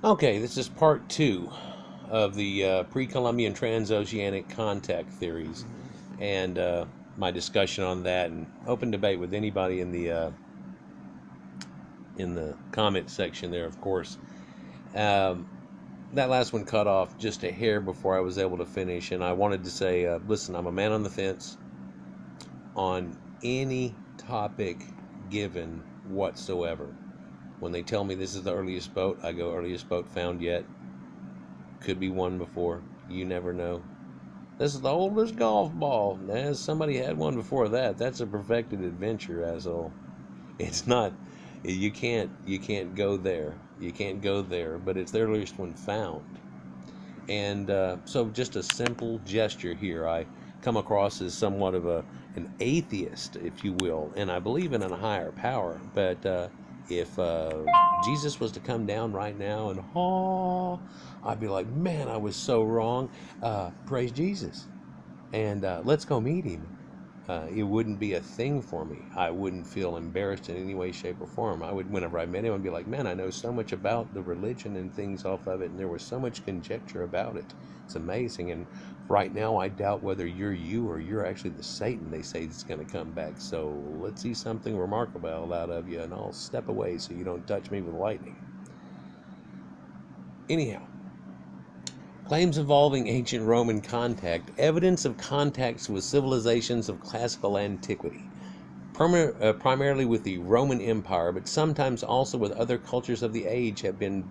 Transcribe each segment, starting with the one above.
Okay, this is part two of the pre-Columbian transoceanic contact theories, and my discussion on that, and open debate with anybody in the comment section there, of course. Um, that last one cut off just a hair before I was able to finish, and I wanted to say, listen, I'm a man on the fence on any topic given whatsoever. When they tell me this is the earliest boat, I go earliest boat found yet. Could be one before. You never know. This is the oldest golf ball. Somebody had one before that. That's a perfected adventure, asshole. It's not. You can't go there. You can't go there. But it's the earliest one found. And so, just a simple gesture here. I come across as somewhat of an atheist, if you will, and I believe in a higher power. But if Jesus was to come down right now and I'd be like, man, I was so wrong. Praise Jesus, and let's go meet him. It wouldn't be a thing for me. I wouldn't feel embarrassed in any way, shape, or form. I would, whenever I met him, I'd be like, man, I know so much about the religion and things off of it, and there was so much conjecture about it. It's amazing. And right now, I doubt whether you're you or you're actually the Satan they say is going to come back. So let's see something remarkable out of you, and I'll step away so you don't touch me with lightning. Anyhow. Claims involving ancient Roman contact, evidence of contacts with civilizations of classical antiquity, primarily with the Roman Empire, but sometimes also with other cultures of the age, have been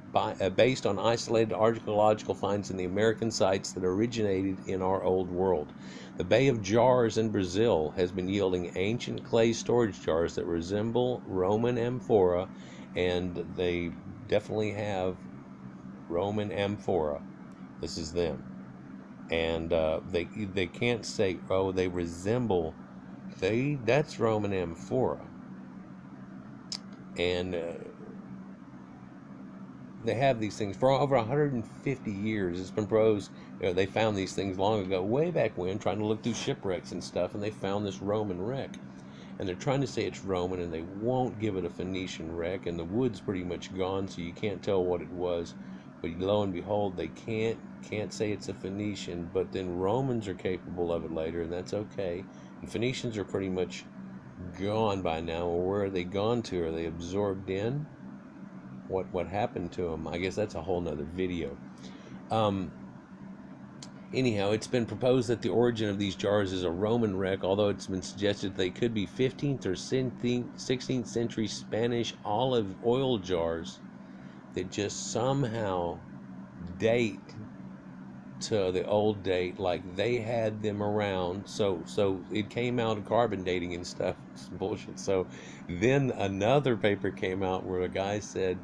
based on isolated archaeological finds in the American sites that originated in our old world. The Bay of Jars in Brazil has been yielding ancient clay storage jars that resemble Roman amphora, and they definitely have Roman amphora. This is them, and they can't say, oh, they resemble. That's Roman amphora, and they have these things for over 150 years. It's been proposed. They found these things long ago, way back when, trying to look through shipwrecks and stuff, and they found this Roman wreck, and they're trying to say it's Roman, and they won't give it a Phoenician wreck, and the wood's pretty much gone, so you can't tell what it was. But lo and behold, they can't say it's a Phoenician, but then Romans are capable of it later, and that's okay. And Phoenicians are pretty much gone by now. Well, where are they gone to? Are they absorbed in? What happened to them? I guess that's a whole nother video. Anyhow, it's been proposed that the origin of these jars is a Roman wreck, although it's been suggested they could be 15th or 16th century Spanish olive oil jars that just somehow date to the old date, like they had them around. So it came out of carbon dating and stuff. It's bullshit. So then another paper came out where a guy said,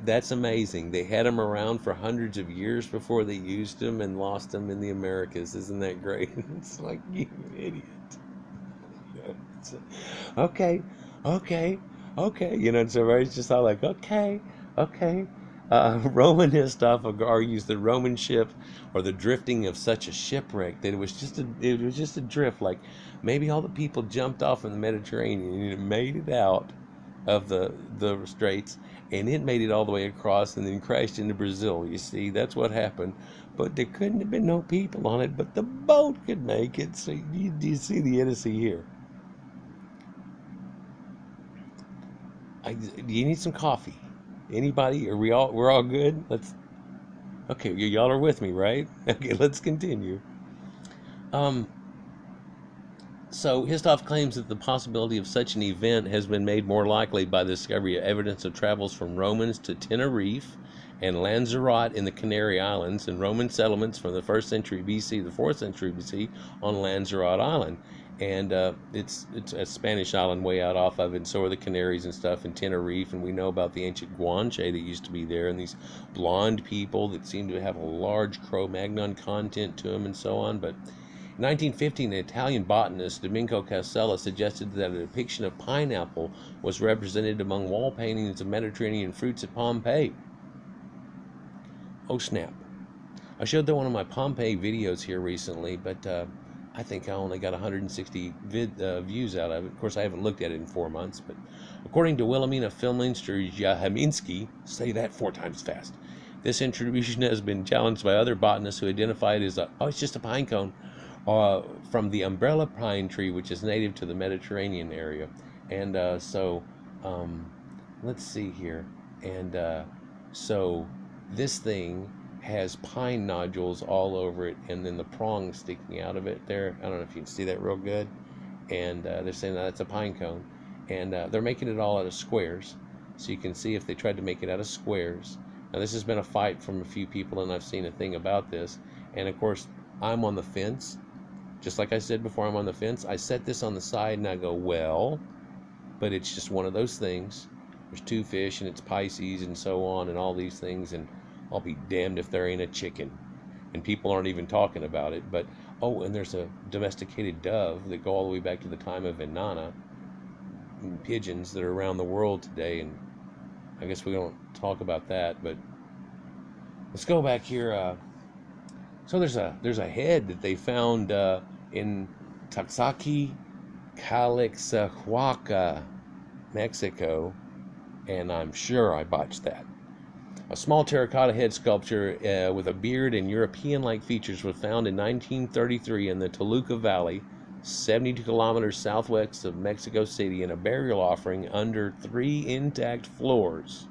that's amazing. They had them around for hundreds of years before they used them and lost them in the Americas. Isn't that great? It's like, you idiot. Okay. So everybody's just all like, okay. Romanist argues that Roman ship, or the drifting of such a shipwreck, that it was just a drift. Like maybe all the people jumped off in the Mediterranean and it made it out of the straits, and it made it all the way across and then crashed into Brazil. You see, that's what happened. But there couldn't have been no people on it, but the boat could make it. So you see the idiocy here. Do you need some coffee? Anybody? We're all good? Okay, y'all are with me, right? Okay, let's continue. So Histoff claims that the possibility of such an event has been made more likely by the discovery of evidence of travels from Romans to Tenerife and Lanzarote in the Canary Islands, and Roman settlements from the 1st century BC to the 4th century BC on Lanzarote Island. And it's a Spanish island way out off of it, and so are the Canaries and stuff in Tenerife. And we know about the ancient Guanche that used to be there, and these blonde people that seem to have a large Cro-Magnon content to them and so on. But in 1915, the Italian botanist Domenico Casella suggested that a depiction of pineapple was represented among wall paintings of Mediterranean fruits at Pompeii. Oh snap. I showed that one of my Pompeii videos here recently, but I think I only got 160 views out of it. Of course, I haven't looked at it in 4 months, but according to Wilhelmina Filminster Jahaminsky, say that 4 times fast, this introduction has been challenged by other botanists who identify it as it's just a pine cone from the umbrella pine tree, which is native to the Mediterranean area. And um, let's see here. And so this thing has pine nodules all over it, and then the prongs sticking out of it there. I don't know if you can see that real good. And they're saying that it's a pine cone. And they're making it all out of squares. So you can see if they tried to make it out of squares. Now, this has been a fight from a few people, and I've seen a thing about this. And of course, I'm on the fence. Just like I said before, I'm on the fence. I set this on the side and I go, well, but it's just one of those things. There's two fish and it's Pisces and so on and all these things, and I'll be damned if there ain't a chicken. And people aren't even talking about it. But, oh, and there's a domesticated dove that go all the way back to the time of Inanna. Pigeons that are around the world today, and I guess we don't talk about that, but let's go back here. So there's a head that they found in Taxaki, Calixahuaca, Mexico, and I'm sure I botched that. A small terracotta head sculpture with a beard and European-like features was found in 1933 in the Toluca Valley, 72 kilometers southwest of Mexico City, in a burial offering under 3 intact floors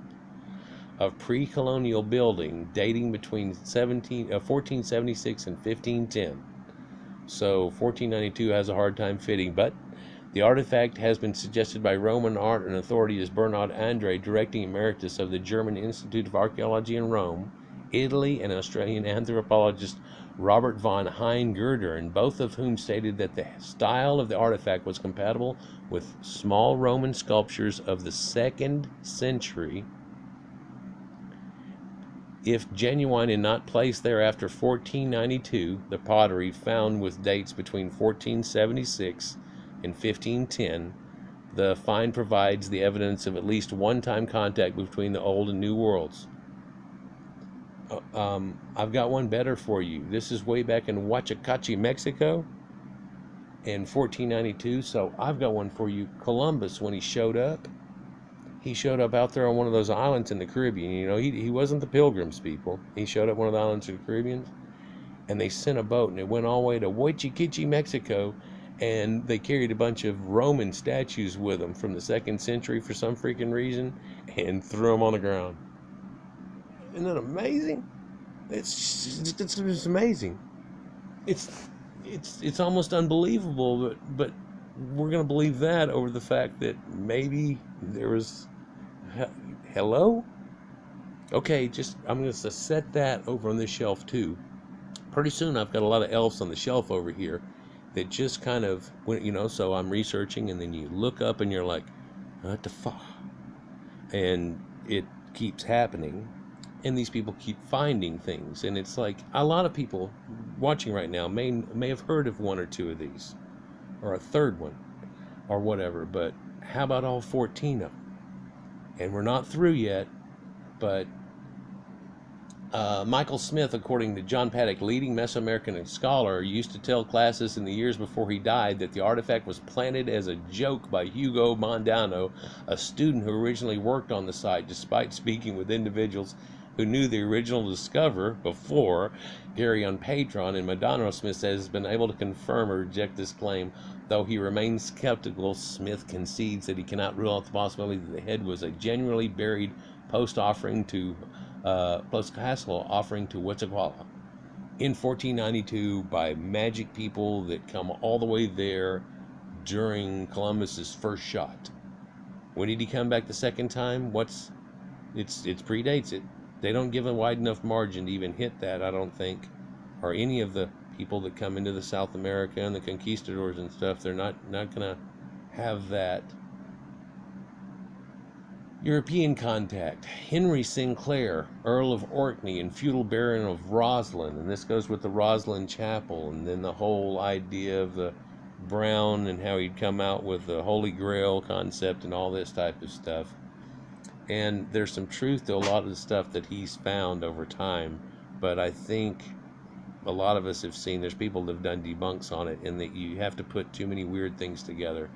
of pre-colonial building dating between 1476 and 1510. So 1492 has a hard time fitting, but the artifact has been suggested by Roman art and authorities Bernard Andre, directing emeritus of the German Institute of Archaeology in Rome, Italy, and Australian anthropologist Robert von Hein-Gerdern, both of whom stated that the style of the artifact was compatible with small Roman sculptures of the 2nd century, if genuine and not placed there after 1492. The pottery found with dates between 1476 and 1510. The find provides the evidence of at least one-time contact between the old and new worlds. I've got one better for you. This is way back in Huachacachi, Mexico, in 1492. So I've got one for you. Columbus, when he showed up out there on one of those islands in the Caribbean. You know, he wasn't the Pilgrims people. He showed up one of the islands in the Caribbean, and they sent a boat, and it went all the way to Huachacachi, Mexico, and they carried a bunch of Roman statues with them from the 2nd century for some freaking reason, and threw them on the ground. Isn't that amazing? It's amazing. It's almost unbelievable, but we're gonna believe that over the fact that maybe there was. Hello? Okay, I'm gonna set that over on this shelf too. Pretty soon I've got a lot of elves on the shelf over here that just kind of, so I'm researching, and then you look up and you're like, what the fuck? And it keeps happening, and these people keep finding things, and it's like a lot of people watching right now may have heard of one or two of these, or a third one, or whatever, but how about all 14 of them? And we're not through yet, but Michael Smith, according to John Paddock, leading Mesoamerican scholar, used to tell classes in the years before he died that the artifact was planted as a joke by Hugo Mondano, a student who originally worked on the site, despite speaking with individuals who knew the original discoverer before. Gary on Patreon, and Mondano, Smith says, has been able to confirm or reject this claim. Though he remains skeptical, Smith concedes that he cannot rule out the possibility that the head was a genuinely buried post-castle offering to Huitzilopochtli in 1492 by magic people that come all the way there during Columbus's first shot. When did he come back the second time? It predates it. They don't give a wide enough margin to even hit that, I don't think. Or any of the people that come into the South America and the conquistadors and stuff, they're not gonna have that. European contact. Henry Sinclair, Earl of Orkney and feudal baron of Roslin, and this goes with the Roslin Chapel, and then the whole idea of the Brown and how he'd come out with the Holy Grail concept and all this type of stuff. And there's some truth to a lot of the stuff that he's found over time, but I think a lot of us have seen. There's people that have done debunks on it, and that you have to put too many weird things together.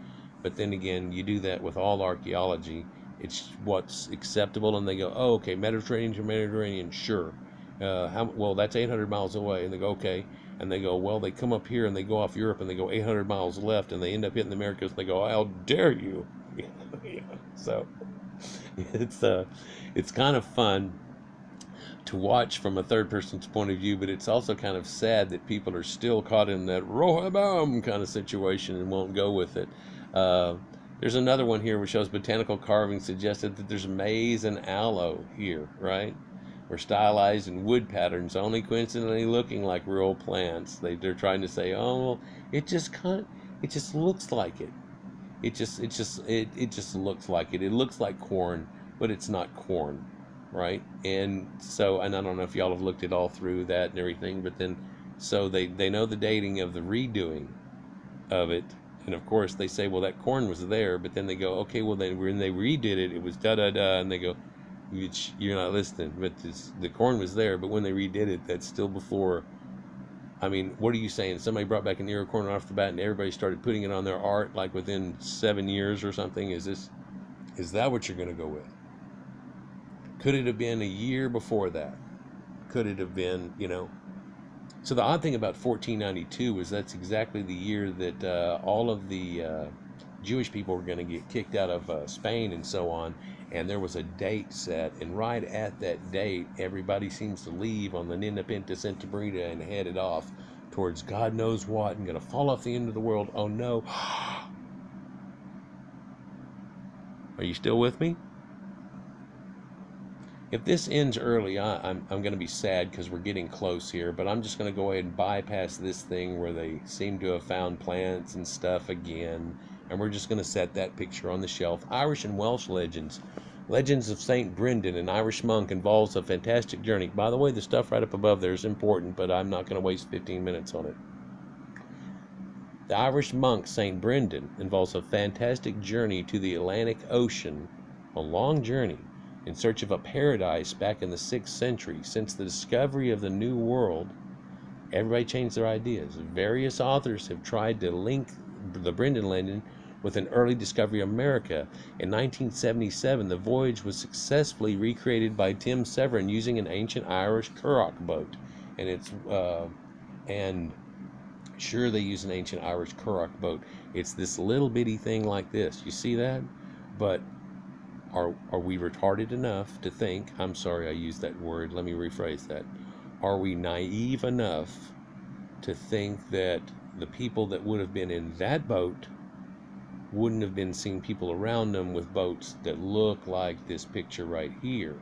But then again, you do that with all archaeology. It's what's acceptable, and they go, oh, okay, Mediterranean to Mediterranean, sure. Well, that's 800 miles away, and they go, okay. And they go, well, they come up here and they go off Europe and they go 800 miles left and they end up hitting the Americas. And they go, how dare you? Yeah. So it's kind of fun to watch from a third person's point of view, but it's also kind of sad that people are still caught in that Rohabam kind of situation and won't go with it. There's another one here which shows botanical carving suggested that there's maize and aloe here, right? Or stylized in wood patterns, only coincidentally looking like real plants. They're trying to say, oh, well, it just looks like it. It just looks like it. It looks like corn, but it's not corn, right? And so, and I don't know if y'all have looked it all through that and everything, but then, so they know the dating of the redoing of it. And of course they say, well, that corn was there, but then they go, okay, well, then when they redid it, it was da-da-da, and they go, you're not listening, but the corn was there, but when they redid it, that's still before. I mean, what are you saying? Somebody brought back an ear of corn off the bat and everybody started putting it on their art like within 7 years or something? Is that what you're going to go with? Could it have been a year before that? Could it have been, So the odd thing about 1492 is that's exactly the year that all of the Jewish people were going to get kicked out of Spain and so on, and there was a date set, and right at that date, everybody seems to leave on the Nina Pinta Santa Brita and headed off towards God knows what, and going to fall off the end of the world. Oh no. Are you still with me? If this ends early, I'm going to be sad because we're getting close here, but I'm just going to go ahead and bypass this thing where they seem to have found plants and stuff again, and we're just going to set that picture on the shelf. Irish and Welsh legends. Legends of St. Brendan, an Irish monk, involves a fantastic journey. By the way, the stuff right up above there is important, but I'm not going to waste 15 minutes on it. The Irish monk St. Brendan involves a fantastic journey to the Atlantic Ocean, a long journey, in search of a paradise back in the 6th century. Since the discovery of the New World, everybody changed their ideas. Various authors have tried to link the Brendan legend with an early discovery of America. In 1977, the voyage was successfully recreated by Tim Severin using an ancient Irish curragh boat. And sure, they use an ancient Irish curragh boat. It's this little bitty thing like this. You see that? But are we retarded enough to think, I'm sorry I used that word, let me rephrase that. Are we naive enough to think that the people that would have been in that boat wouldn't have been seeing people around them with boats that look like this picture right here,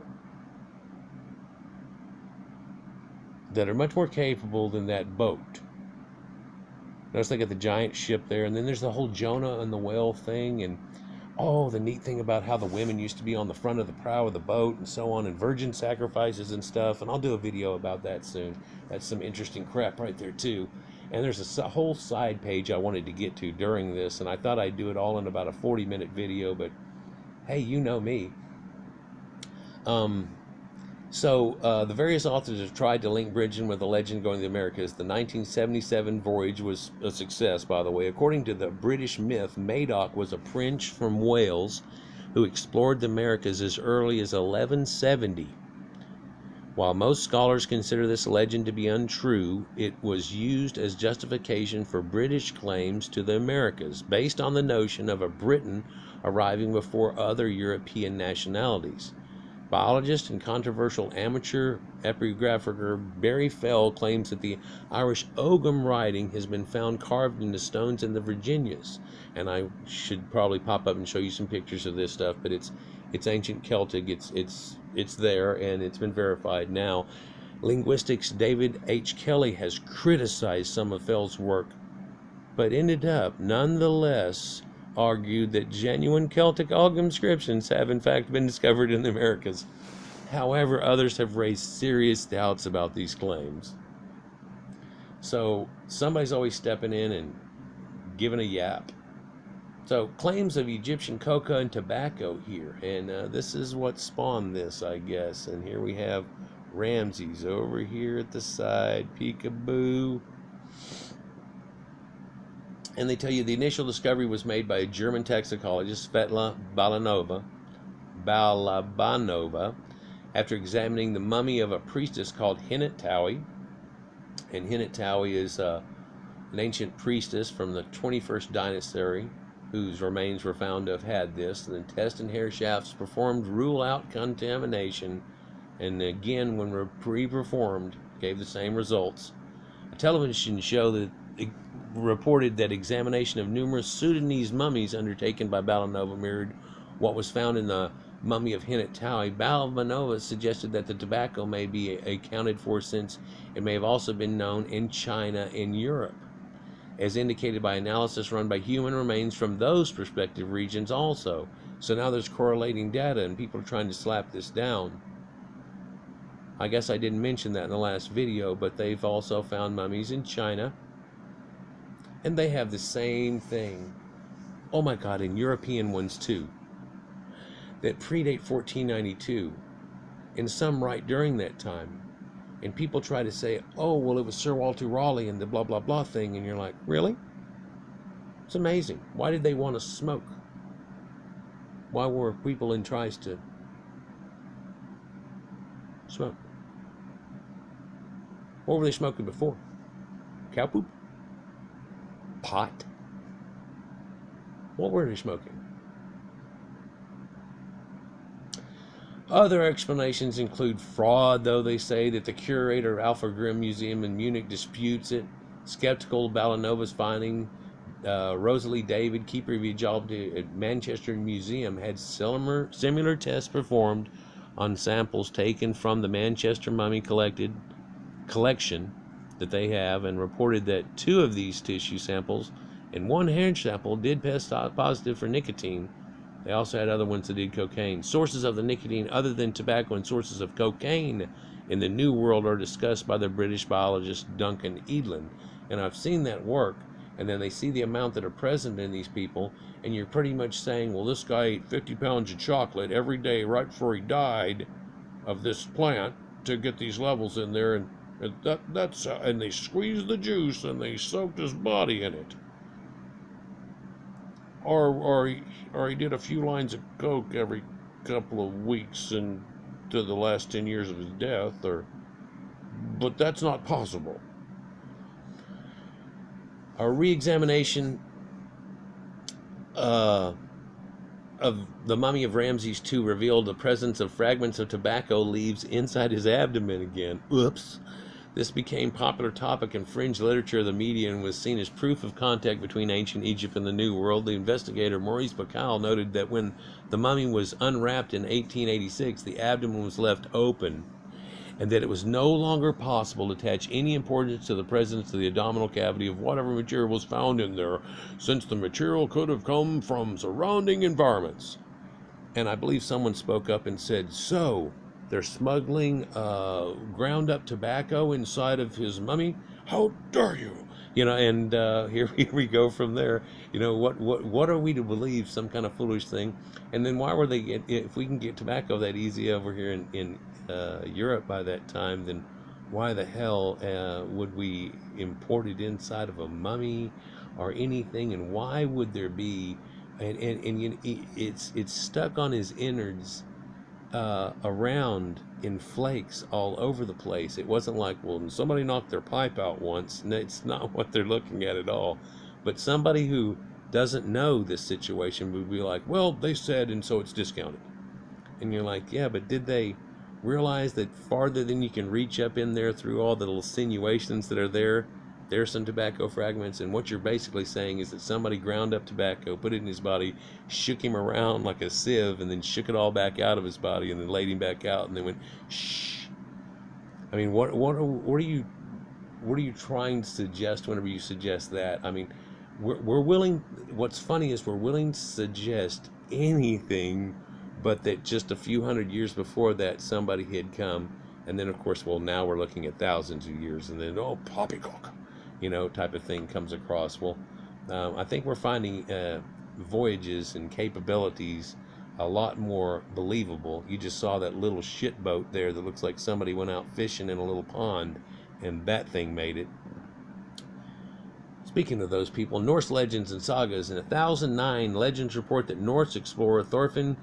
that are much more capable than that boat? Notice they got the giant ship there, and then there's the whole Jonah and the whale thing, and the neat thing about how the women used to be on the front of the prow of the boat and so on, and virgin sacrifices and stuff, and I'll do a video about that soon. That's some interesting crap right there too. And there's a whole side page I wanted to get to during this, and I thought I'd do it all in about a 40-minute video, but hey, you know me. The various authors have tried to link Bridgen with the legend going to the Americas. The 1977 voyage was a success, by the way. According to the British myth, Madoc was a prince from Wales who explored the Americas as early as 1170. While most scholars consider this legend to be untrue, it was used as justification for British claims to the Americas, based on the notion of a Briton arriving before other European nationalities. Biologist and controversial amateur epigrapher Barry Fell claims that the Irish Ogham writing has been found carved into stones in the Virginias. And I should probably pop up and show you some pictures of this stuff, but it's ancient Celtic. It's there, and it's been verified now. Linguistics David H. Kelly has criticized some of Fell's work, but ended up nonetheless argued that genuine Celtic Ogham inscriptions have in fact been discovered in the Americas. However, others have raised serious doubts about these claims. So somebody's always stepping in and giving a yap. So claims of Egyptian coca and tobacco here, and this is what spawned this, I guess. And here we have Ramses over here at the side, peekaboo. And they tell you the initial discovery was made by a German toxicologist, Svetla Balabanova, after examining the mummy of a priestess called Hinatawi. And Hinatawi is an ancient priestess from the 21st dynasty whose remains were found to have had this. And then tests and hair shafts performed rule out contamination, and again, when re-performed, gave the same results. A television show that reported that examination of numerous Sudanese mummies undertaken by Balanova mirrored what was found in the mummy of Hinatawi. Balanova suggested that the tobacco may be accounted for, since it may have also been known in China and Europe, as indicated by analysis run by human remains from those prospective regions also. So now there's correlating data, and people are trying to slap this down. I guess I didn't mention that in the last video, but they've also found mummies in China, and they have the same thing. Oh my God, and European ones too, that predate 1492, and some right during that time. And people try to say, oh, well, it was Sir Walter Raleigh and the blah, blah, blah thing. And you're like, really? It's amazing. Why did they want to smoke? Why were people in tries to smoke? What were they smoking before? Cow poop? Pot? What were they smoking? Other explanations include fraud, though they say that the curator of Alpha Grimm Museum in Munich disputes it. Skeptical of Balanova's finding, Rosalie David, keeper of a job at Manchester Museum, had similar tests performed on samples taken from the Manchester mummy collection that they have, and reported that 2 of these tissue samples and 1 hair sample did test positive for nicotine. They also had other ones that did cocaine. Sources of the nicotine other than tobacco and sources of cocaine in the New World are discussed by the British biologist Duncan Edlin. And I've seen that work. And then they see the amount that are present in these people, and you're pretty much saying, well, this guy ate 50 pounds of chocolate every day right before he died of this plant to get these levels in there, and and they squeezed the juice and they soaked his body in it. Or he did a few lines of coke every couple of weeks and to the last 10 years of his death, but that's not possible. A re-examination of the mummy of Ramses II revealed the presence of fragments of tobacco leaves inside his abdomen again. Oops. This became a popular topic in fringe literature of the media and was seen as proof of contact between ancient Egypt and the New World. The investigator Maurice Bacal noted that when the mummy was unwrapped in 1886, the abdomen was left open, and that it was no longer possible to attach any importance to the presence of the abdominal cavity of whatever material was found in there, since the material could have come from surrounding environments. And I believe someone spoke up and said, so they're smuggling ground up tobacco inside of his mummy? How dare you? And here we go from there. What are we to believe? Some kind of foolish thing. And then why were they, if we can get tobacco that easy over here in Europe by that time, then why the hell would we import it inside of a mummy or anything? And why would there be, it's stuck on his innards around in flakes all over the place. It wasn't like, well, somebody knocked their pipe out once. No, it's not what they're looking at all. But somebody who doesn't know this situation would be like, well, they said, and so it's discounted. And you're like, yeah, but did they realize that farther than you can reach up in there through all the little insinuations that are there's some tobacco fragments? And what you're basically saying is that somebody ground up tobacco, put it in his body, shook him around like a sieve, and then shook it all back out of his body, and then laid him back out, and then went shh. I mean, what are you trying to suggest whenever you suggest that? I mean, we're willing. What's funny is we're willing to suggest anything, but that just a few hundred years before that somebody had come, and then of course, well, now we're looking at thousands of years, and then poppycock, type of thing comes across. Well, I think we're finding voyages and capabilities a lot more believable. You just saw that little shit boat there that looks like somebody went out fishing in a little pond, and that thing made it. Speaking of those people, Norse legends and sagas. In 1009, legends report that Norse explorer Thorfinn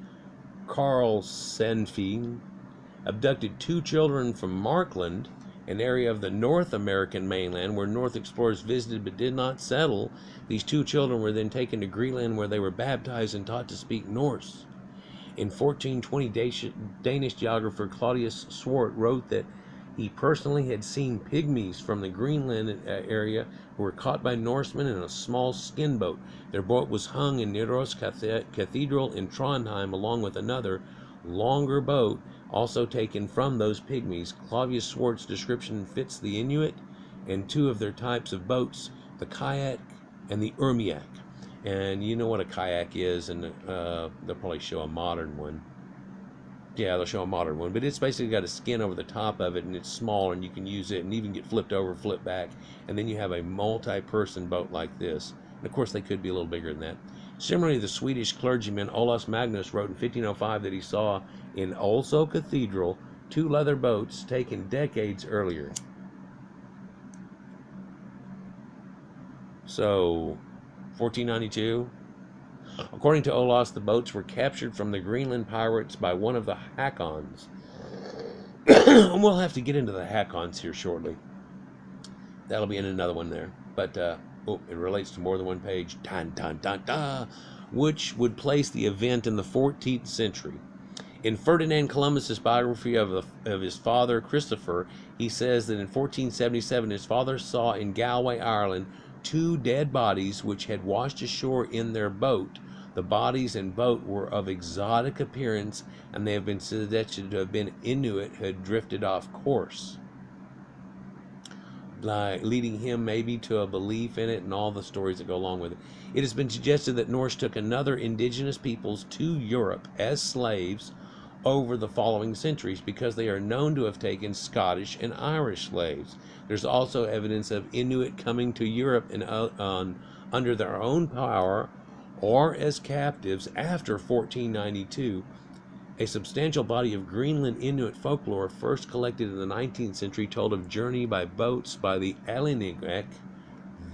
Karlsenfi abducted 2 children from Markland, an area of the North American mainland where North explorers visited but did not settle. These 2 children were then taken to Greenland, where they were baptized and taught to speak Norse. In 1420, Danish geographer Claudius Swart wrote that he personally had seen pygmies from the Greenland area who were caught by Norsemen in a small skin boat. Their boat was hung in Nidaros Cathedral in Trondheim, along with another longer boat also taken from those pygmies. Claudius Swart's description fits the Inuit and 2 of their types of boats, the kayak and the urmiak. And you know what a kayak is, and they'll probably show a modern one. Yeah, they'll show a modern one, but it's basically got a skin over the top of it, and it's smaller, and you can use it and even get flipped over, flipped back, and then you have a multi-person boat like this. And of course, they could be a little bigger than that. Similarly, the Swedish clergyman Olaus Magnus wrote in 1505 that he saw in Oslo Cathedral 2 leather boats taken decades earlier. So, 1492. According to Olaus, the boats were captured from the Greenland pirates by one of the Hakons. And we'll have to get into the Hakons here shortly. That'll be in another one there. But, it relates to more than one page. Dun, dun, dun, dun, which would place the event in the 14th century. In Ferdinand Columbus's biography of his father, Christopher, he says that in 1477 his father saw in Galway, Ireland, 2 dead bodies which had washed ashore in their boat. The bodies and boat were of exotic appearance, and they have been suggested to have been Inuit who had drifted off course, leading him maybe to a belief in it and all the stories that go along with it. It has been suggested that Norse took another indigenous peoples to Europe as slaves over the following centuries, because they are known to have taken Scottish and Irish slaves. There's also evidence of Inuit coming to Europe under their own power or as captives after 1492. A substantial body of Greenland Inuit folklore, first collected in the 19th century, told of journey by boats by the Allinigek.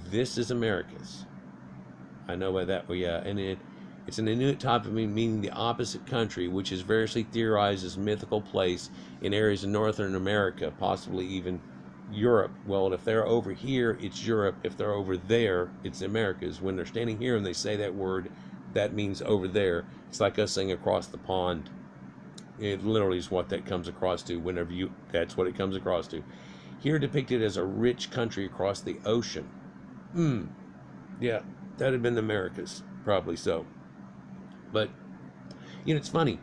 This is Americas. I know by that, yeah, and it's an Inuit type of meaning the opposite country, which is variously theorized as mythical place in areas of northern America, possibly even Europe. Well, if they're over here, it's Europe. If they're over there, it's Americas. When they're standing here and they say that word, that means over there. It's like us saying across the pond. It literally is what that comes across to. That's what it comes across to. Here depicted as a rich country across the ocean. Yeah, that would have been the Americas, probably so. But, it's funny.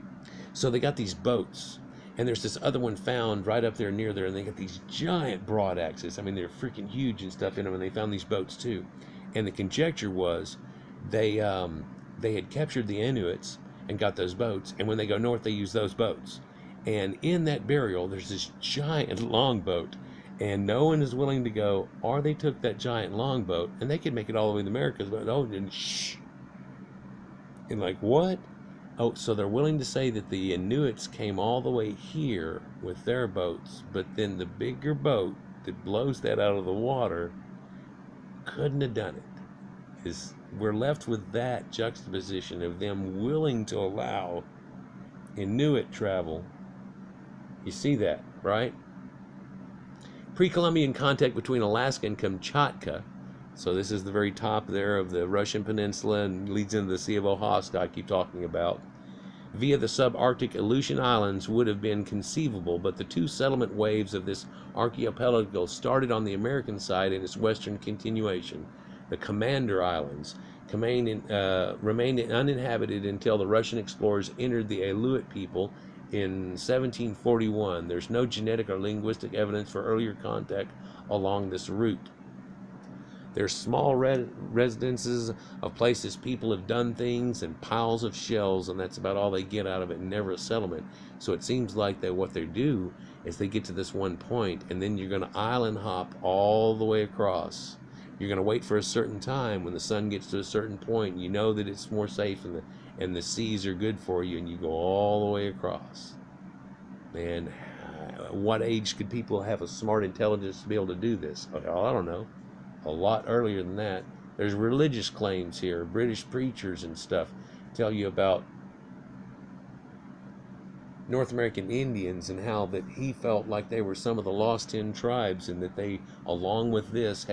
So they got these boats, and there's this other one found right up there near there, and they got these giant broad axes. I mean, they're freaking huge and stuff in them, and they found these boats too. And the conjecture was they had captured the Inuits and got those boats, and when they go north, they use those boats. And in that burial, there's this giant longboat, and no one is willing to go, or they took that giant longboat, and they could make it all the way to the Americas, but and like, what? Oh, so they're willing to say that the Inuits came all the way here with their boats, but then the bigger boat that blows that out of the water couldn't have done it. We're left with that juxtaposition of them willing to allow Inuit travel. You see that, right? Pre-Columbian contact between Alaska and Kamchatka. So this is the very top there of the Russian peninsula and leads into the Sea of Okhotsk I keep talking about. Via the subarctic Aleutian Islands would have been conceivable, but the 2 settlement waves of this archipelago started on the American side in its western continuation. The Commander Islands remained uninhabited until the Russian explorers entered the Aleut people in 1741. There's no genetic or linguistic evidence for earlier contact along this route. There's small residences of places people have done things and piles of shells, and that's about all they get out of it, and never a settlement. So it seems like that what they do is they get to this one point, and then you're going to island hop all the way across. You're going to wait for a certain time when the sun gets to a certain point, and you know that it's more safe, and the seas are good for you, and you go all the way across. And what age could people have a smart intelligence to be able to do this? Well, I don't know. A lot earlier than that. There's religious claims here. British preachers and stuff tell you about North American Indians and how that he felt like they were some of the lost 10 tribes, and that they, along with this,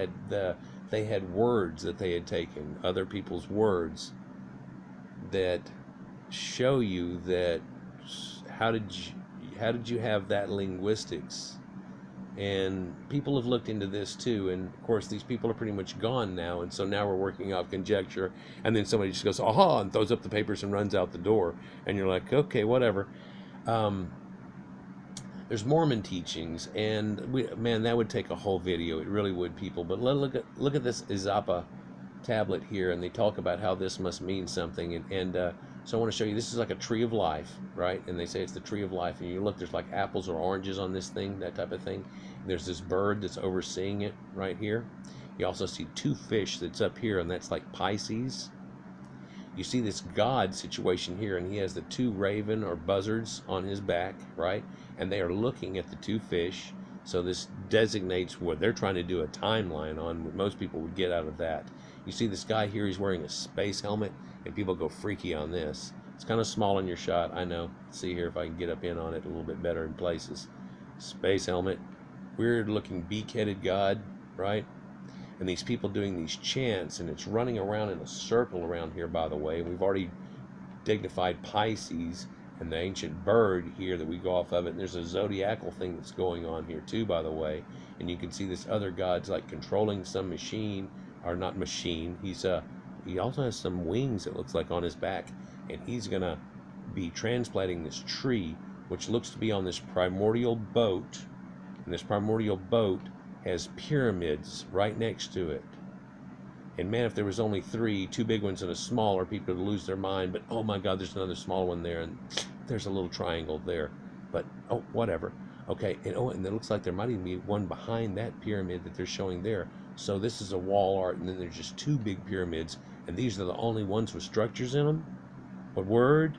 they had words that they had taken, other people's words, that show you that how did you have that linguistics? And people have looked into this too, and of course these people are pretty much gone now, and so now we're working out conjecture, and then somebody just goes aha and throws up the papers and runs out the door, and you're like, okay, whatever. There's Mormon teachings, and man, that would take a whole video. It really would, people. But look at this Izapa tablet here, and they talk about how this must mean something. So I want to show you. This is like a tree of life, right? And they say it's the tree of life. And you look, there's like apples or oranges on this thing, that type of thing. And there's this bird that's overseeing it right here. You also see 2 fish that's up here, and that's like Pisces. You see this God situation here, and he has the 2 raven or buzzards on his back, right? And they are looking at the 2 fish. So this designates what they're trying to do a timeline on, what most people would get out of that. You see this guy here, he's wearing a space helmet, and people go freaky on this. It's kind of small in your shot, I know. Let's see here if I can get up in on it a little bit better in places. Space helmet, weird looking beak-headed God, right? And these people doing these chants, and it's running around in a circle around here, by the way. We've already dignified Pisces and the ancient bird here that we go off of it. And there's a zodiacal thing that's going on here too, by the way. And you can see this other god's like controlling some machine, or not machine. He also has some wings, it looks like, on his back, and he's gonna be transplanting this tree, which looks to be on this primordial boat. And this primordial boat has pyramids right next to it. And man, if there was only 3, 2 big ones and a smaller, people would lose their mind. But oh my God, there's another small one there, and there's a little triangle there. But oh, whatever. Okay, and it looks like there might even be one behind that pyramid that they're showing there. So this is a wall art, and then there's just 2 big pyramids, and these are the only ones with structures in them. What word?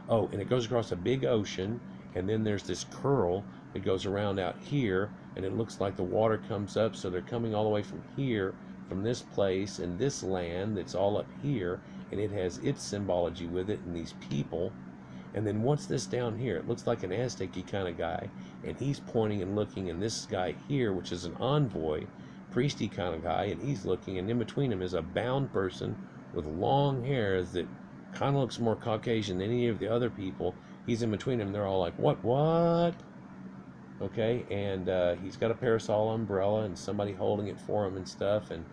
Oh, and it goes across a big ocean, and then there's this curl that goes around out here, and it looks like the water comes up, so they're coming all the way from here, from this place and this land that's all up here, and it has its symbology with it and these people. And then what's this down here? It looks like an Aztec-y kind of guy, and he's pointing and looking, and this guy here, which is an envoy, priesty kind of guy, and he's looking, and in between him is a bound person with long hair that kind of looks more Caucasian than any of the other people. He's in between them. They're all like, what? Okay, and he's got a parasol umbrella and somebody holding it for him and stuff, and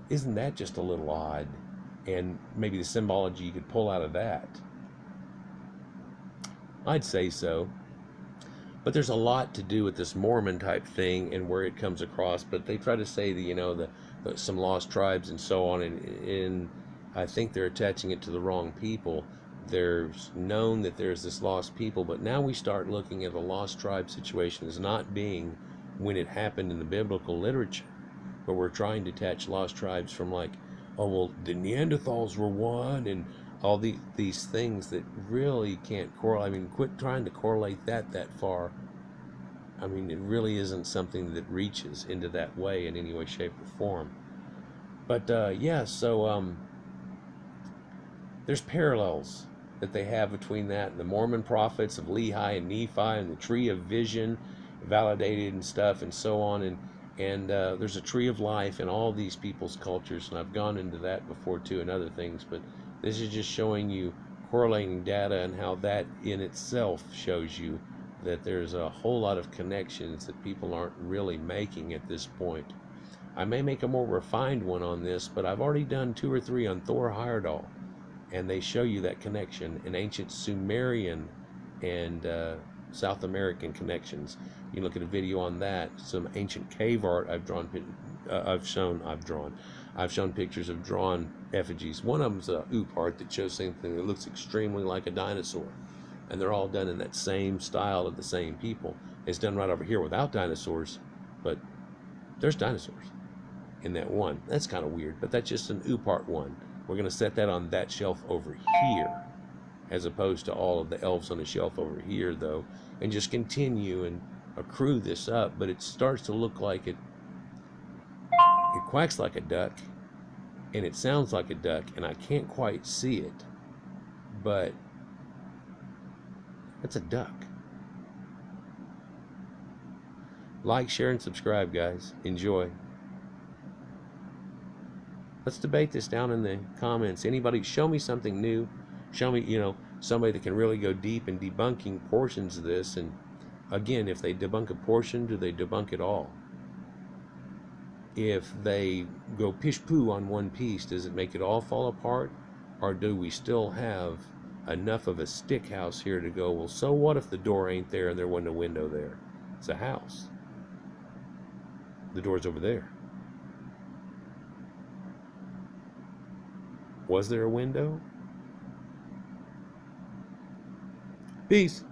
isn't that just a little odd? And maybe the symbology you could pull out of that. I'd say so. But there's a lot to do with this Mormon type thing and where it comes across, but they try to say that, some lost tribes and so on, and I think they're attaching it to the wrong people. There's known that there's this lost people, but now we start looking at the lost tribe situation as not being when it happened in the biblical literature, but we're trying to attach lost tribes from like, oh, well, the Neanderthals were one, and all these things that really can't correlate. I mean, quit trying to correlate that far. I mean, it really isn't something that reaches into that way in any way, shape, or form. But there's parallels that they have between that and the Mormon prophets of Lehi and Nephi and the tree of vision validated and stuff and so on, and there's a tree of life in all these people's cultures, and I've gone into that before too and other things, but this is just showing you correlating data and how that in itself shows you that there's a whole lot of connections that people aren't really making at this point. I may make a more refined one on this, but I've already done 2 or 3 on Thor Heyerdahl, and they show you that connection in ancient Sumerian and South American connections. You look at a video on that, some ancient cave art I've shown pictures of drawn effigies. One of them's a oop art that shows something that looks extremely like a dinosaur, and they're all done in that same style of the same people. It's done right over here without dinosaurs, but there's dinosaurs in that one. That's kind of weird, but that's just an oop art one. We're going to set that on that shelf over here, as opposed to all of the elves on the shelf over here, though, and just continue and accrue this up. But it starts to look like it quacks like a duck, and it sounds like a duck, and I can't quite see it, but it's a duck. Like, share, and subscribe, guys. Enjoy. Let's debate this down in the comments. Anybody, show me something new. Show me, somebody that can really go deep in debunking portions of this. And again, if they debunk a portion, do they debunk it all? If they go pish-poo on one piece, does it make it all fall apart? Or do we still have enough of a stick house here to go, well, so what if the door ain't there and there wasn't a window there? It's a house. The door's over there. Was there a window? Peace.